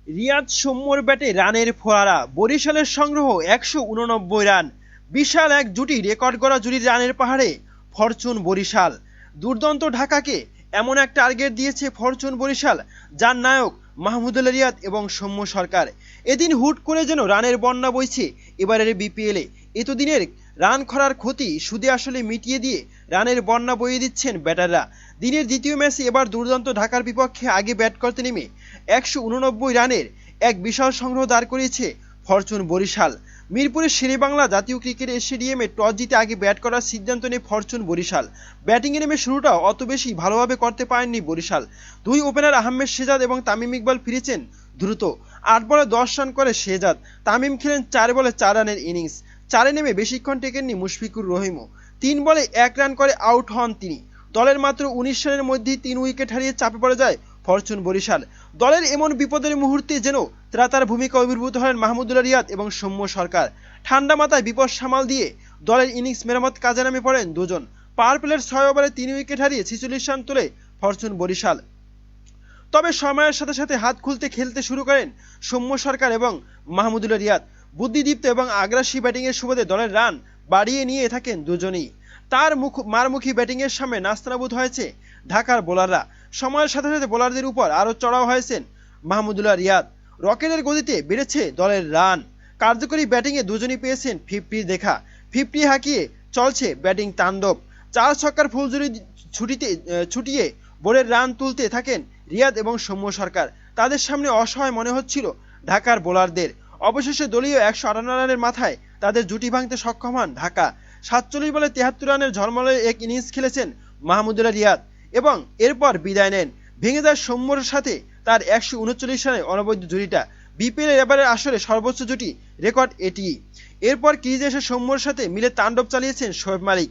রিয়াদ সৌম্যর ব্যাটে রানের ফোয়ারা, বরিশালের সংগ্রহ ১৮৯ রান। বিশাল এক জুটি, রেকর্ড গড়া জুটির রানের পাহাড়ে ফরচুন বরিশাল। দুর্দান্ত ঢাকাকে এমন এক টার্গেট দিয়েছে ফরচুন বরিশাল, যার নায়ক মাহমুদুল্লাহ রিয়াদ এবং সৌম্য সরকার। এদিন হুট করে যেন রানের বন্যা বইছে এবারের বিপিএলে। এতদিনের রান খরার ক্ষতি সুদে আসলে মিটিয়ে দিয়ে রানের বন্যা বইয়ে দিচ্ছেন ব্যাটাররা। দিনের দ্বিতীয় ম্যাচে এবার দুর্দান্ত ঢাকার বিপক্ষে আগে ব্যাট করতে নেমে ১৮৯ রানের এক বিশাল সংগ্রহ দাঁড় করিয়েছে ফরচুন বরিশাল। মিরপুরের শেরেবাংলা জাতীয় ক্রিকেট স্টেডিয়ামে টস জিতে আগে ব্যাট করার সিদ্ধান্ত নেয় ফরচুন বরিশাল। ব্যাটিংয়ে নেমে শুরুটা অত বেশি ভালোভাবে করতে পারেননি বরিশাল। দুই ওপেনার আহমেদ শেহজাদ এবং তামিম ইকবাল ফিরেছেন দ্রুত। ৮ বলে ১০ রান করে শেহজাদ, তামিম খেলেন ৪ বলে ৪ রানের ইনিংস। ৪-এ নেমে বেশিক্ষণ টেকেননি মুশফিকুর রহিমও। ৩ বলে ১ রান করে আউট হন তিনি। দলের মাত্র ১৯ রানের মধ্যেই ৩ উইকেট হারিয়ে চাপে পড়ে যায় ফরচুন বরিশাল। দলের এমন বিপদের মুহূর্তে যেন ত্রাতার ভূমিকা আবির্ভূত হলেন মাহমুদুল্লাহ রিয়াদ এবং সৌম্য সরকার। ঠান্ডা মাথায় বিপদ সামাল দিয়ে দলের ইনিংস মেরামত কাজে নামে পড়েন দুজন। পাওয়ার প্লের ৬ ওভারে ৩ উইকেট হারিয়ে ৪৬ রান তোলে ফরচুন বরিশাল। তবে সময়ের সাথে সাথে হাত খুলতে খেলতে শুরু করেন সৌম্য সরকার এবং মাহমুদুল্লাহ রিয়াদ। বুদ্ধিদীপ্ত এবং আগ্রাসী ব্যাটিংয়ের সুবাদে দলের রান বাড়িয়ে নিয়ে থাকেন দুজনেই। তার মারমুখী ব্যাটিংয়ের সামনে নাস্তানাবুদ হয়েছে ঢাকার বোলাররা। সময়ের সাথে সাথে বোলারদের উপর আরও চড়াও হয়েছেন মাহমুদুল্লাহ রিয়াদ। রকেটের গতিতে বেড়েছে দলের রান। কার্যকরী ব্যাটিংয়ে দুজনই পেয়েছেন 50 দেখা। 50 হাঁকিয়ে চলছে ব্যাটিং তাণ্ডব। ৪ ছক্কার ফুলঝুরি ছুটিয়ে বোর্ডের রান তুলতে থাকেন রিয়াদ এবং সৌম্য সরকার। তাদের সামনে অসহায় মনে হচ্ছিল ঢাকার বোলারদের। অবশেষে দলীয় ১৫৮ রানের মাথায় তাদের জুটি ভাঙতে সক্ষম হন ঢাকা। ৪৭ বলে ৭৩ রানের ঝলমলে এক ইনিংস খেলেছেন মাহমুদুল্লাহ রিয়াদ এবং এরপর বিদায় নেন। ভেঙে যায় সৌম্যর সাথে তার ১৩৯ রানের অনবদ্য জুটিটা। বিপিএলের এবারের আসরে সর্বোচ্চ জুটি রেকর্ড এটি। এরপর ক্রিজে এসে সৌম্যর সাথে মিলে তাণ্ডব চালিয়েছেন শোয়েব মালিক।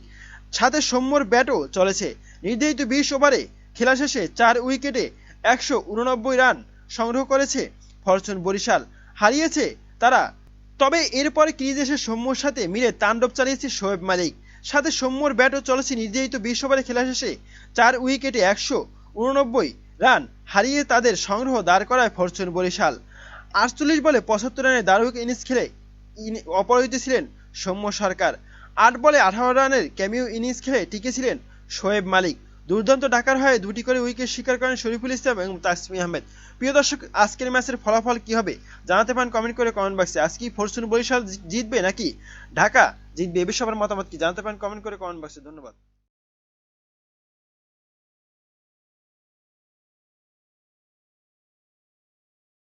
সাথে সৌম্যর ব্যাটও চলেছে। নির্ধারিত ২০ ওভারে খেলা শেষে ৪ উইকেটে ১৮৯ রান সংগ্রহ করেছে ফরচুন বরিশাল, হারিয়েছে তারা। তবে এরপর ক্রিজে এসে সৌম্যর সাথে মিলে তাণ্ডব চালিয়েছে শোয়েব মালিক। সাথে সৌম্যর ব্যাটও চলেছে। নির্ধারিত ২০ ওভারে খেলা শেষে ৪ উইকেটে ১৮৯ রান হারিয়ে তাদের সংগ্রহ দাঁড় করায় ফরচুন বরিশাল। ৪৮ বলে ৭৫ রানের দারুণ ইনিংস খেলে অপরাজিত ছিলেন সৌম্য সরকার। ৮ বলে ১৮ রানের ক্যামিও ইনিংস খেলে টিকেছিলেন শোয়েব মালিক। দুর্দান্ত ঢাকার হয়ে ২টি করে উইকেট শিকার করেন শরীফুল ইসলাম এবং তাসকিন আহমেদ। প্রিয় দর্শক, আজকের ম্যাচের ফলাফল কি হবে জানাতে পারেন কমেন্ট করে কমেন্ট বক্সে। আজকে ফরচুন বরিশাল জিতবে নাকি ঢাকা জিতবে, এ বিষয়ে আপনার মতামত কি জানাতে পারেন কমেন্ট করে কমেন্ট বক্সে। ধন্যবাদ।